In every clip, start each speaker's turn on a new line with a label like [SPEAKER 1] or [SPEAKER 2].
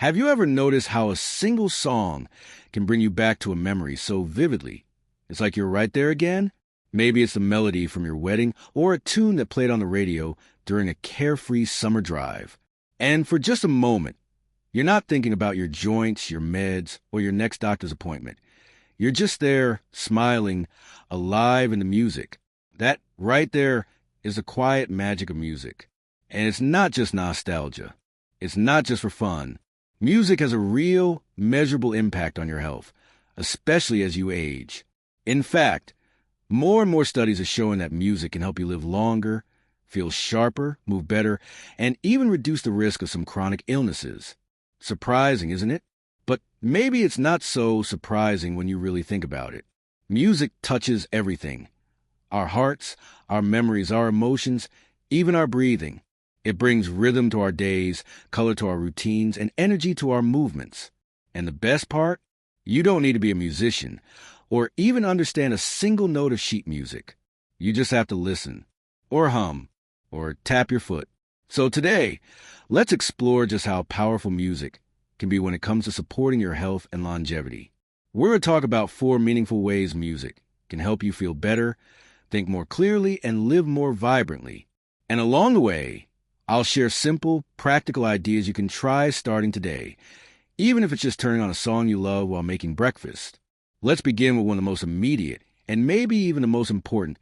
[SPEAKER 1] Have you ever noticed how a single song can bring you back to a memory so vividly? It's like you're right there again. Maybe it's a melody from your wedding or a tune that played on the radio during a carefree summer drive. And for just a moment, you're not thinking about your joints, your meds, or your next doctor's appointment. You're just there, smiling, alive in the music. That right there is the quiet magic of music. And it's not just nostalgia. It's not just for fun. Music has a real, measurable impact on your health, especially as you age. In fact, more and more studies are showing that music can help you live longer, feel sharper, move better, and even reduce the risk of some chronic illnesses. Surprising, isn't it? But maybe it's not so surprising when you really think about it. Music touches everything. Our hearts, our memories, our emotions, even our breathing. It brings rhythm to our days, color to our routines, and energy to our movements. And the best part? You don't need to be a musician or even understand a single note of sheet music. You just have to listen, or hum, or tap your foot. So today, let's explore just how powerful music can be when it comes to supporting your health and longevity. We're going to talk about 4 meaningful ways music can help you feel better, think more clearly, and live more vibrantly. And along the way, I'll share simple, practical ideas you can try starting today, even if it's just turning on a song you love while making breakfast. Let's begin with one of the most immediate, and maybe even the most important,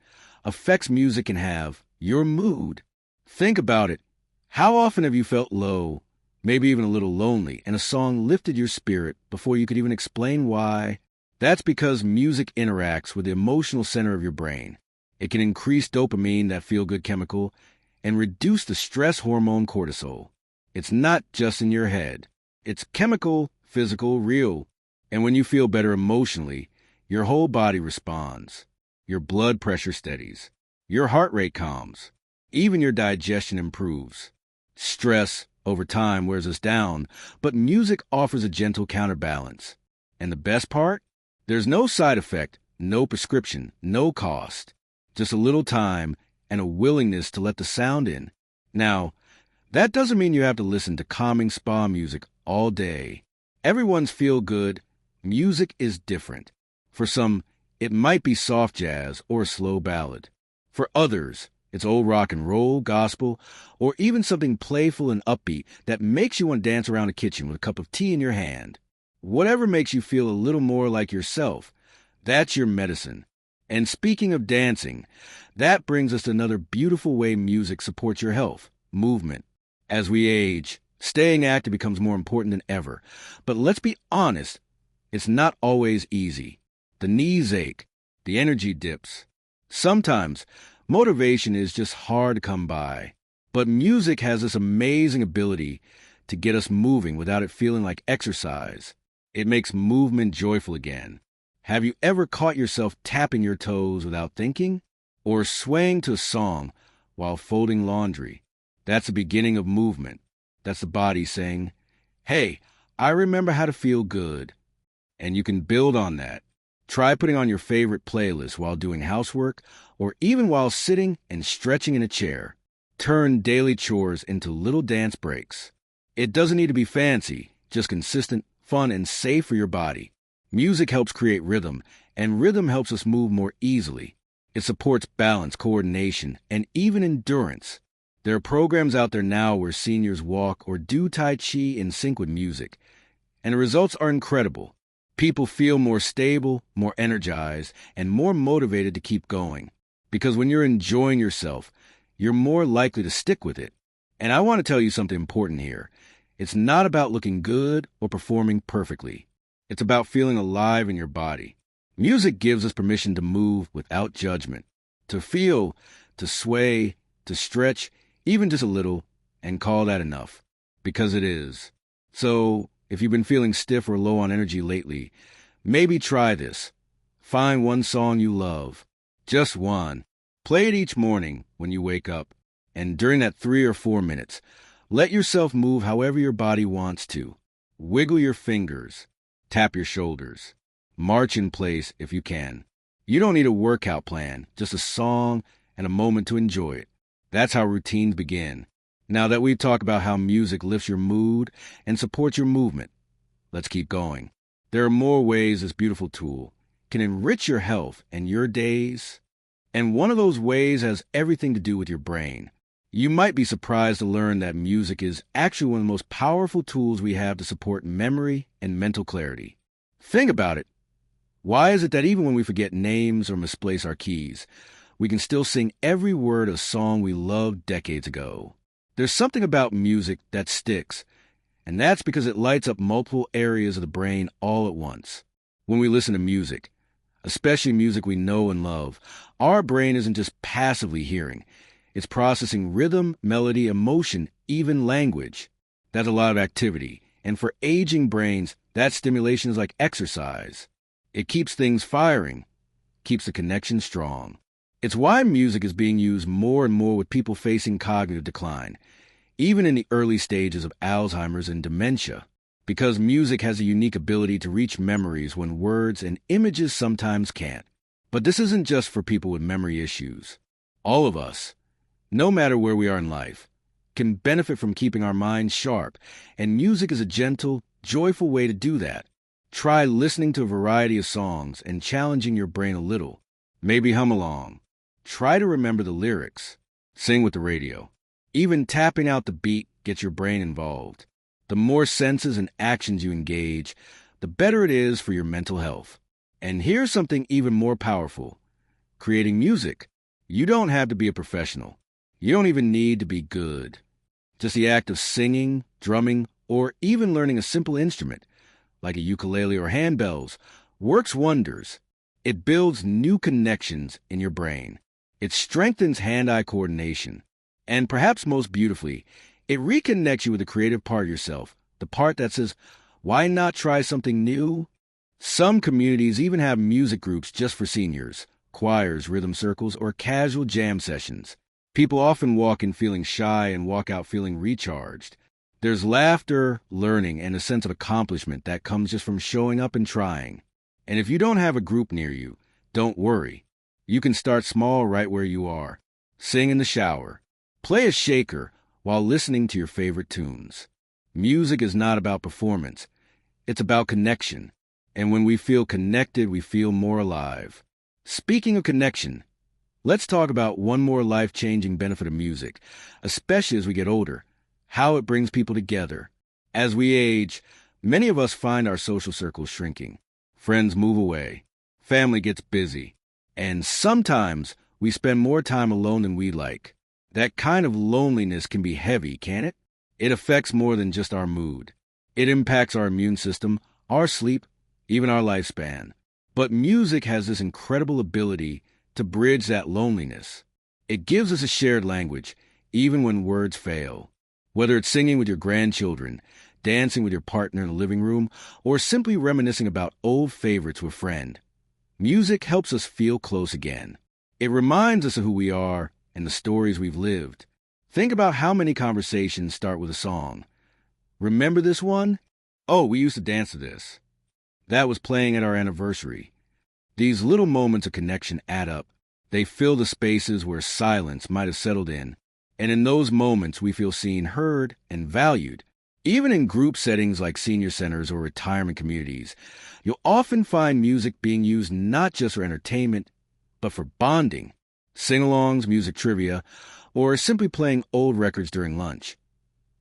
[SPEAKER 1] effects music can have: your mood. Think about it. How often have you felt low, maybe even a little lonely, and a song lifted your spirit before you could even explain why? That's because music interacts with the emotional center of your brain. It can increase dopamine, that feel-good chemical, and reduce the stress hormone cortisol. It's not just in your head. It's chemical, physical, real. And when you feel better emotionally, your whole body responds. Your blood pressure steadies. Your heart rate calms. Even your digestion improves. Stress, over time, wears us down, but music offers a gentle counterbalance. And the best part? There's no side effect, no prescription, no cost. Just a little time and a willingness to let the sound in. Now, that doesn't mean you have to listen to calming spa music all day. Everyone's feel-good music is different. For some, it might be soft jazz or a slow ballad. For others, it's old rock and roll, gospel, or even something playful and upbeat that makes you want to dance around the kitchen with a cup of tea in your hand. Whatever makes you feel a little more like yourself, that's your medicine. And speaking of dancing, that brings us to another beautiful way music supports your health: movement. As we age, staying active becomes more important than ever. But let's be honest, it's not always easy. The knees ache, the energy dips. Sometimes, motivation is just hard to come by. But music has this amazing ability to get us moving without it feeling like exercise. It makes movement joyful again. Have you ever caught yourself tapping your toes without thinking? Or swaying to a song while folding laundry? That's the beginning of movement. That's the body saying, "Hey, I remember how to feel good." And you can build on that. Try putting on your favorite playlist while doing housework or even while sitting and stretching in a chair. Turn daily chores into little dance breaks. It doesn't need to be fancy, just consistent, fun, and safe for your body. Music helps create rhythm, and rhythm helps us move more easily. It supports balance, coordination, and even endurance. There are programs out there now where seniors walk or do Tai Chi in sync with music, and the results are incredible. People feel more stable, more energized, and more motivated to keep going. Because when you're enjoying yourself, you're more likely to stick with it. And I want to tell you something important here. It's not about looking good or performing perfectly. It's about feeling alive in your body. Music gives us permission to move without judgment, to feel, to sway, to stretch, even just a little, and call that enough. Because it is. So, if you've been feeling stiff or low on energy lately, maybe try this. Find one song you love. Just one. Play it each morning when you wake up. And during that 3 or 4 minutes, let yourself move however your body wants to. Wiggle your fingers. Tap your shoulders. March in place if you can. You don't need a workout plan, just a song and a moment to enjoy it. That's how routines begin. Now that we've talked about how music lifts your mood and supports your movement, let's keep going. There are more ways this beautiful tool can enrich your health and your days. And one of those ways has everything to do with your brain. You might be surprised to learn that music is actually one of the most powerful tools we have to support memory and mental clarity. Think about it. Why is it that even when we forget names or misplace our keys, we can still sing every word of a song we loved decades ago? There's something about music that sticks, and that's because it lights up multiple areas of the brain all at once. When we listen to music, especially music we know and love, our brain isn't just passively hearing. It's processing rhythm, melody, emotion, even language. That's a lot of activity, and for aging brains, that stimulation is like exercise. It keeps things firing, keeps the connection strong. It's why music is being used more and more with people facing cognitive decline, even in the early stages of Alzheimer's and dementia, because music has a unique ability to reach memories when words and images sometimes can't. But this isn't just for people with memory issues. All of us, no matter where we are in life, can benefit from keeping our minds sharp, and music is a gentle, joyful way to do that. Try listening to a variety of songs and challenging your brain a little. Maybe hum along. Try to remember the lyrics. Sing with the radio. Even tapping out the beat gets your brain involved. The more senses and actions you engage, the better it is for your mental health. And here's something even more powerful. Creating music. You don't have to be a professional. You don't even need to be good. Just the act of singing, drumming, or even learning a simple instrument, like a ukulele or handbells, works wonders. It builds new connections in your brain. It strengthens hand-eye coordination. And perhaps most beautifully, it reconnects you with the creative part of yourself, the part that says, why not try something new? Some communities even have music groups just for seniors, choirs, rhythm circles, or casual jam sessions. People often walk in feeling shy and walk out feeling recharged. There's laughter, learning, and a sense of accomplishment that comes just from showing up and trying. And if you don't have a group near you, don't worry. You can start small right where you are. Sing in the shower. Play a shaker while listening to your favorite tunes. Music is not about performance. It's about connection. And when we feel connected, we feel more alive. Speaking of connection, let's talk about one more life-changing benefit of music, especially as we get older, how it brings people together. As we age, many of us find our social circles shrinking. Friends move away. Family gets busy. And sometimes we spend more time alone than we like. That kind of loneliness can be heavy, can't it? It affects more than just our mood. It impacts our immune system, our sleep, even our lifespan. But music has this incredible ability to bridge that loneliness. It gives us a shared language, even when words fail. Whether it's singing with your grandchildren, dancing with your partner in the living room, or simply reminiscing about old favorites with a friend, music helps us feel close again. It reminds us of who we are and the stories we've lived. Think about how many conversations start with a song. Remember this one? Oh, we used to dance to this. That was playing at our anniversary. These little moments of connection add up. They fill the spaces where silence might have settled in. And in those moments, we feel seen, heard, and valued. Even in group settings like senior centers or retirement communities, you'll often find music being used not just for entertainment, but for bonding. Sing-alongs, music trivia, or simply playing old records during lunch.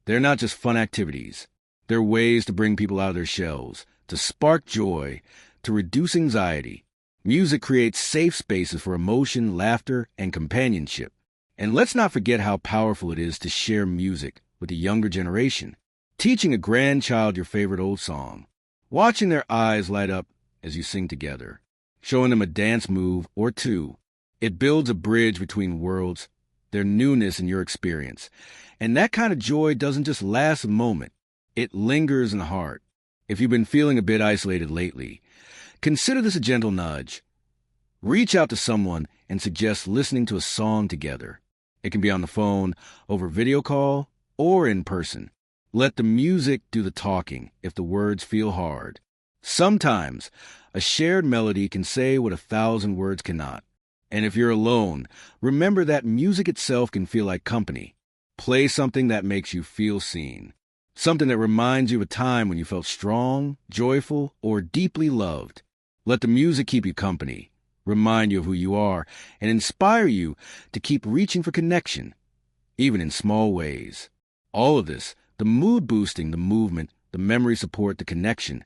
[SPEAKER 1] They're not just fun activities. They're ways to bring people out of their shells, to spark joy, to reduce anxiety. Music creates safe spaces for emotion, laughter, and companionship. And let's not forget how powerful it is to share music with the younger generation. Teaching a grandchild your favorite old song. Watching their eyes light up as you sing together. Showing them a dance move or two. It builds a bridge between worlds, their newness and your experience. And that kind of joy doesn't just last a moment. It lingers in the heart. If you've been feeling a bit isolated lately, consider this a gentle nudge. Reach out to someone and suggest listening to a song together. It can be on the phone, over video call, or in person. Let the music do the talking if the words feel hard. Sometimes, a shared melody can say what 1,000 words cannot. And if you're alone, remember that music itself can feel like company. Play something that makes you feel seen. Something that reminds you of a time when you felt strong, joyful, or deeply loved. Let the music keep you company, remind you of who you are, and inspire you to keep reaching for connection, even in small ways. All of this, the mood boosting, the movement, the memory support, the connection,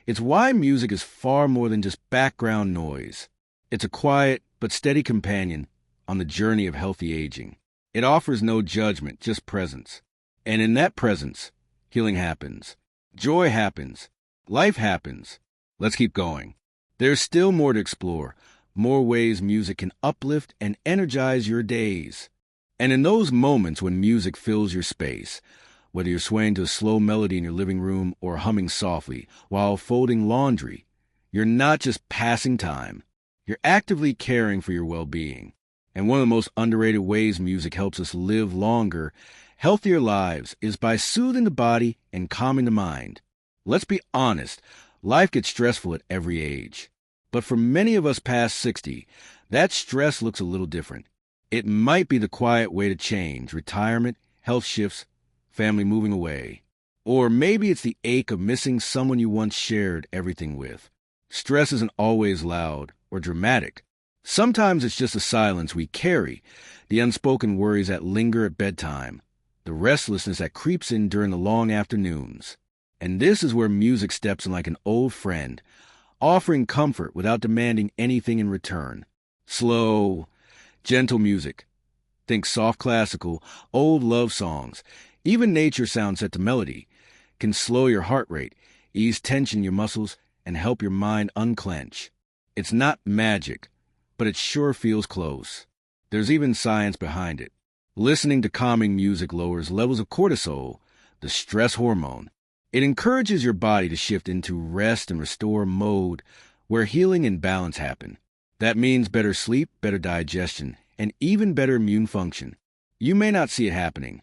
[SPEAKER 1] it's why music is far more than just background noise. It's a quiet but steady companion on the journey of healthy aging. It offers no judgment, just presence. And in that presence, healing happens. Joy happens. Life happens. Let's keep going. There's still more to explore, more ways music can uplift and energize your days. And in those moments when music fills your space, whether you're swaying to a slow melody in your living room or humming softly while folding laundry, you're not just passing time. You're actively caring for your well-being. And one of the most underrated ways music helps us live longer, healthier lives is by soothing the body and calming the mind. Let's be honest, life gets stressful at every age. But for many of us past 60, that stress looks a little different. It might be the quiet way to change, retirement, health shifts, family moving away. Or maybe it's the ache of missing someone you once shared everything with. Stress isn't always loud or dramatic. Sometimes it's just the silence we carry, the unspoken worries that linger at bedtime, the restlessness that creeps in during the long afternoons. And this is where music steps in like an old friend, offering comfort without demanding anything in return. Slow, gentle music. Think soft classical, old love songs, even nature sounds set to melody, can slow your heart rate, ease tension in your muscles, and help your mind unclench. It's not magic, but it sure feels close. There's even science behind it. Listening to calming music lowers levels of cortisol, the stress hormone. It encourages your body to shift into rest and restore mode where healing and balance happen. That means better sleep, better digestion, and even better immune function. You may not see it happening,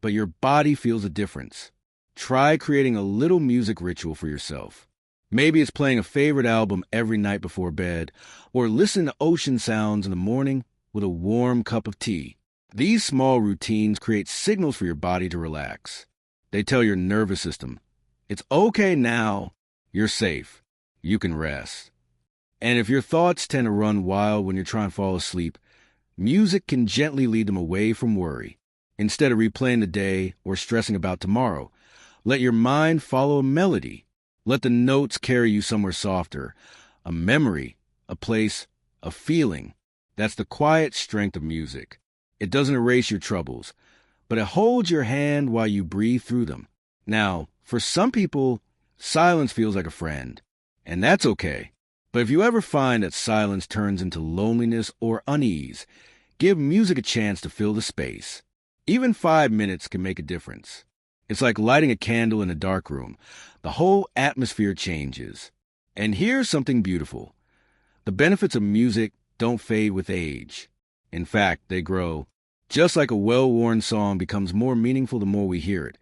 [SPEAKER 1] but your body feels a difference. Try creating a little music ritual for yourself. Maybe it's playing a favorite album every night before bed, or listening to ocean sounds in the morning with a warm cup of tea. These small routines create signals for your body to relax. They tell your nervous system, it's okay now, you're safe, you can rest. And if your thoughts tend to run wild when you're trying to fall asleep, music can gently lead them away from worry. Instead of replaying the day or stressing about tomorrow, let your mind follow a melody. Let the notes carry you somewhere softer, a memory, a place, a feeling. That's the quiet strength of music. It doesn't erase your troubles, but it holds your hand while you breathe through them. Now, for some people, silence feels like a friend, and that's okay. But if you ever find that silence turns into loneliness or unease, give music a chance to fill the space. Even 5 minutes can make a difference. It's like lighting a candle in a dark room. The whole atmosphere changes. And here's something beautiful. The benefits of music don't fade with age. In fact, they grow. Just like a well-worn song becomes more meaningful the more we hear it,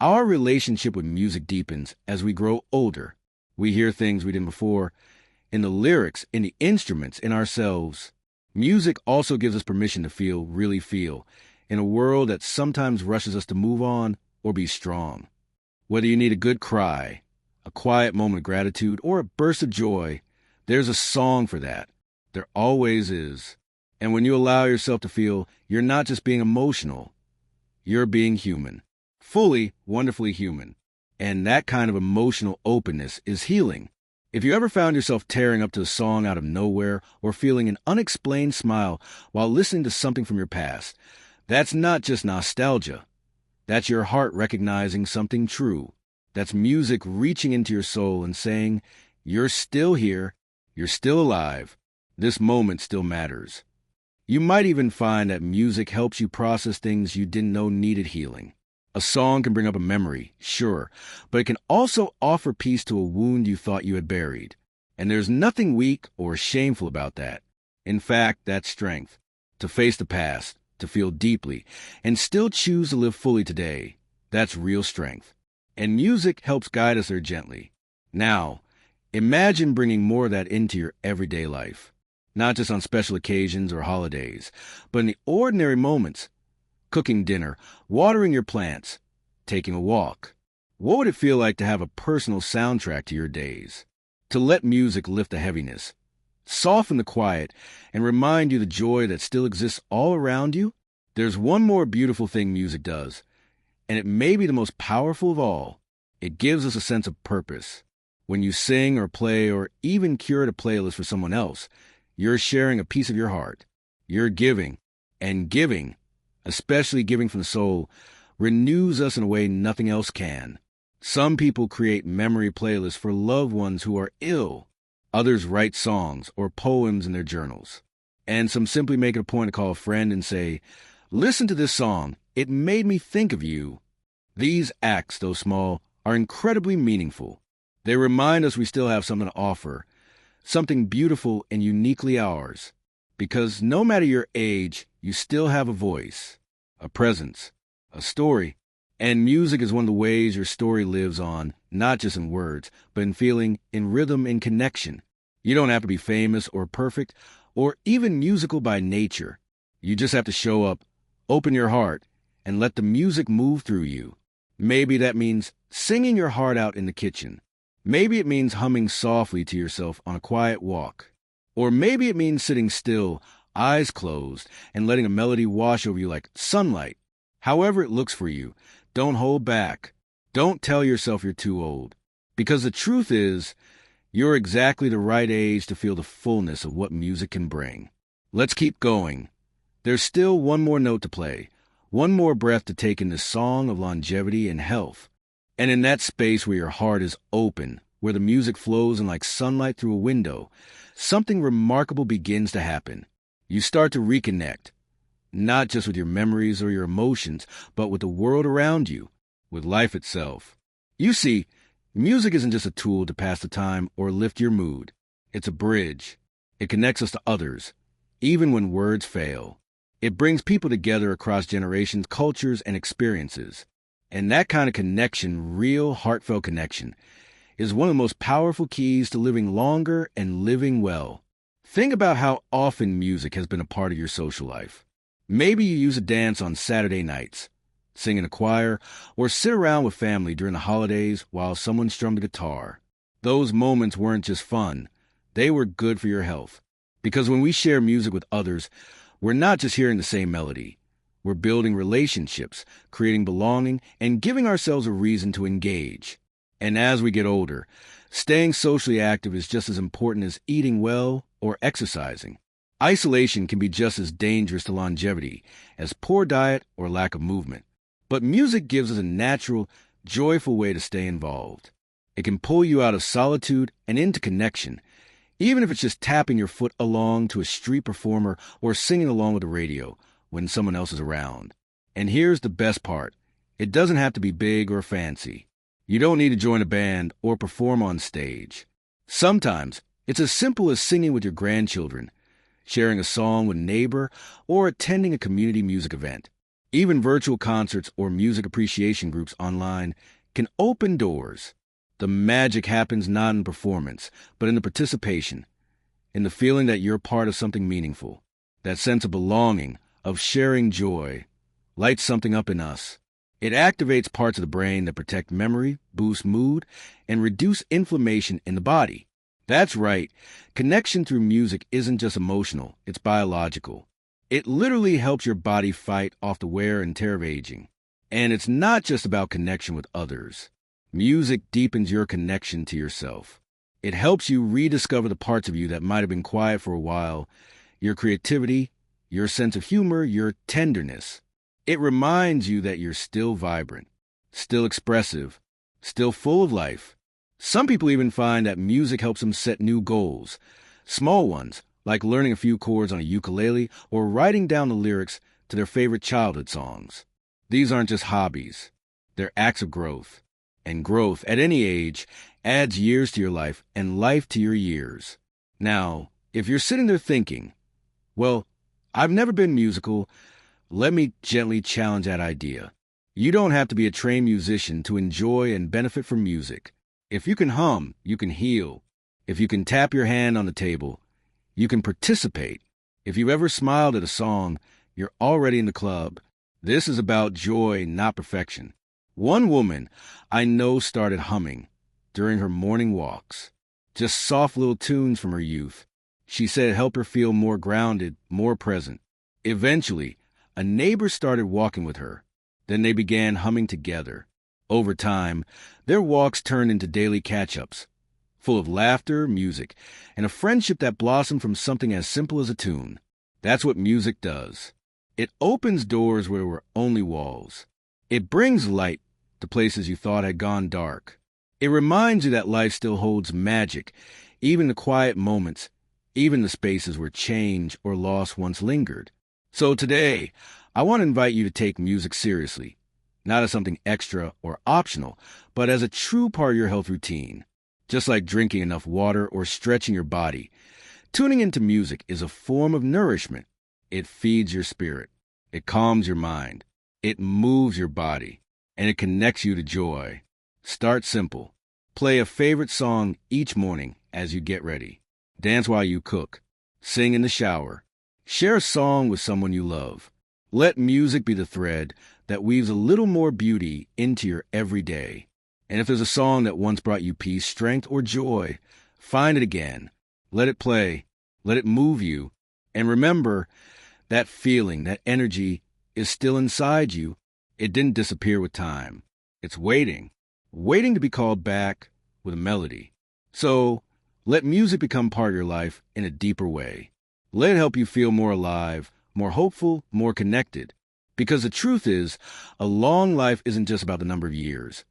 [SPEAKER 1] our relationship with music deepens as we grow older. We hear things we didn't before, in the lyrics, in the instruments, in ourselves. Music also gives us permission to feel, really feel, in a world that sometimes rushes us to move on or be strong. Whether you need a good cry, a quiet moment of gratitude, or a burst of joy, there's a song for that. There always is. And when you allow yourself to feel, you're not just being emotional, you're being human. Fully, wonderfully human. And that kind of emotional openness is healing. If you ever found yourself tearing up to a song out of nowhere or feeling an unexplained smile while listening to something from your past, that's not just nostalgia. That's your heart recognizing something true. That's music reaching into your soul and saying, you're still here, you're still alive, this moment still matters. You might even find that music helps you process things you didn't know needed healing. A song can bring up a memory, sure, but it can also offer peace to a wound you thought you had buried. And there's nothing weak or shameful about that. In fact, that's strength. To face the past, to feel deeply, and still choose to live fully today. That's real strength. And music helps guide us there gently. Now, imagine bringing more of that into your everyday life. Not just on special occasions or holidays, but in the ordinary moments. cooking dinner, watering your plants, taking a walk. What would it feel like to have a personal soundtrack to your days? To let music lift the heaviness, soften the quiet, and remind you the joy that still exists all around you? There's one more beautiful thing music does, and it may be the most powerful of all. It gives us a sense of purpose. When you sing or play or even curate a playlist for someone else, you're sharing a piece of your heart. You're giving, and giving, especially giving from the soul, renews us in a way nothing else can. Some people create memory playlists for loved ones who are ill. Others write songs or poems in their journals. And some simply make it a point to call a friend and say, "Listen to this song. It made me think of you." These acts, though small, are incredibly meaningful. They remind us we still have something to offer, something beautiful and uniquely ours. Because no matter your age, you still have a voice, a presence, a story. And music is one of the ways your story lives on, not just in words, but in feeling, in rhythm, in connection. You don't have to be famous or perfect, or even musical by nature. You just have to show up, open your heart, and let the music move through you. Maybe that means singing your heart out in the kitchen. Maybe it means humming softly to yourself on a quiet walk. Or maybe it means sitting still, eyes closed, and letting a melody wash over you like sunlight. However it looks for you, don't hold back. Don't tell yourself you're too old. Because the truth is, you're exactly the right age to feel the fullness of what music can bring. Let's keep going. There's still one more note to play, one more breath to take in this song of longevity and health. And in that space where your heart is open, where the music flows in like sunlight through a window, something remarkable begins to happen. You start to reconnect. Not just with your memories or your emotions, but with the world around you, with life itself. You see, music isn't just a tool to pass the time or lift your mood. It's a bridge. It connects us to others, even when words fail. It brings people together across generations, cultures, and experiences. And that kind of connection, real, heartfelt connection, is one of the most powerful keys to living longer and living well. Think about how often music has been a part of your social life. Maybe you use a dance on Saturday nights, sing in a choir, or sit around with family during the holidays while someone strummed a guitar. Those moments weren't just fun. They were good for your health. Because when we share music with others, we're not just hearing the same melody. We're building relationships, creating belonging, and giving ourselves a reason to engage. And as we get older, staying socially active is just as important as eating well or exercising. Isolation can be just as dangerous to longevity as poor diet or lack of movement. But music gives us a natural, joyful way to stay involved. It can pull you out of solitude and into connection, even if it's just tapping your foot along to a street performer or singing along with the radio when someone else is around. And here's the best part. It doesn't have to be big or fancy. You don't need to join a band or perform on stage. Sometimes it's as simple as singing with your grandchildren, sharing a song with a neighbor, or attending a community music event. Even virtual concerts or music appreciation groups online can open doors. The magic happens not in performance, but in the participation, in the feeling that you're part of something meaningful. That sense of belonging, of sharing joy, lights something up in us. It activates parts of the brain that protect memory, boost mood, and reduce inflammation in the body. That's right. Connection through music isn't just emotional, it's biological. It literally helps your body fight off the wear and tear of aging. And it's not just about connection with others. Music deepens your connection to yourself. It helps you rediscover the parts of you that might have been quiet for a while, your creativity, your sense of humor, your tenderness. It reminds you that you're still vibrant, still expressive, still full of life. Some people even find that music helps them set new goals, small ones, like learning a few chords on a ukulele or writing down the lyrics to their favorite childhood songs. These aren't just hobbies. They're acts of growth. And growth, at any age, adds years to your life and life to your years. Now, if you're sitting there thinking, well, I've never been musical, let me gently challenge that idea. You don't have to be a trained musician to enjoy and benefit from music. If you can hum, you can heal. If you can tap your hand on the table, you can participate. If you've ever smiled at a song, you're already in the club. This is about joy, not perfection. One woman I know started humming during her morning walks, just soft little tunes from her youth. She said it helped her feel more grounded, more present. Eventually, a neighbor started walking with her. Then they began humming together. Over time, their walks turned into daily catch-ups, full of laughter, music, and a friendship that blossomed from something as simple as a tune. That's what music does. It opens doors where were only walls. It brings light to places you thought had gone dark. It reminds you that life still holds magic, even the quiet moments, even the spaces where change or loss once lingered. So today, I want to invite you to take music seriously, not as something extra or optional, but as a true part of your health routine. Just like drinking enough water or stretching your body, tuning into music is a form of nourishment. It feeds your spirit. It calms your mind. It moves your body. And it connects you to joy. Start simple. Play a favorite song each morning as you get ready. Dance while you cook. Sing in the shower. Share a song with someone you love. Let music be the thread that weaves a little more beauty into your everyday. And if there's a song that once brought you peace, strength, or joy, find it again. Let it play. Let it move you. And remember, that feeling, that energy is still inside you. It didn't disappear with time. It's waiting to be called back with a melody. So let music become part of your life in a deeper way. Let it help you feel more alive, more hopeful, more connected. Because the truth is, a long life isn't just about the number of years.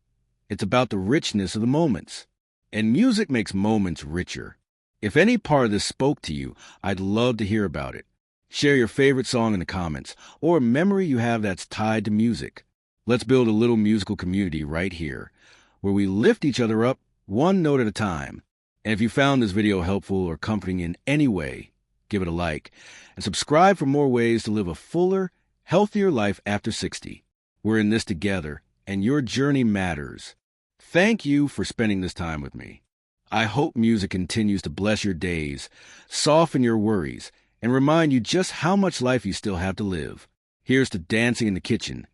[SPEAKER 1] It's about the richness of the moments. And music makes moments richer. If any part of this spoke to you, I'd love to hear about it. Share your favorite song in the comments, or a memory you have that's tied to music. Let's build a little musical community right here, where we lift each other up one note at a time. And if you found this video helpful or comforting in any way, give it a like, and subscribe for more ways to live a fuller, healthier life after 60. We're in this together, and your journey matters. Thank you for spending this time with me. I hope music continues to bless your days, soften your worries, and remind you just how much life you still have to live. Here's to dancing in the kitchen,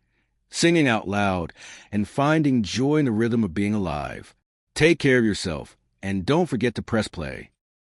[SPEAKER 1] singing out loud, and finding joy in the rhythm of being alive. Take care of yourself, and don't forget to press play.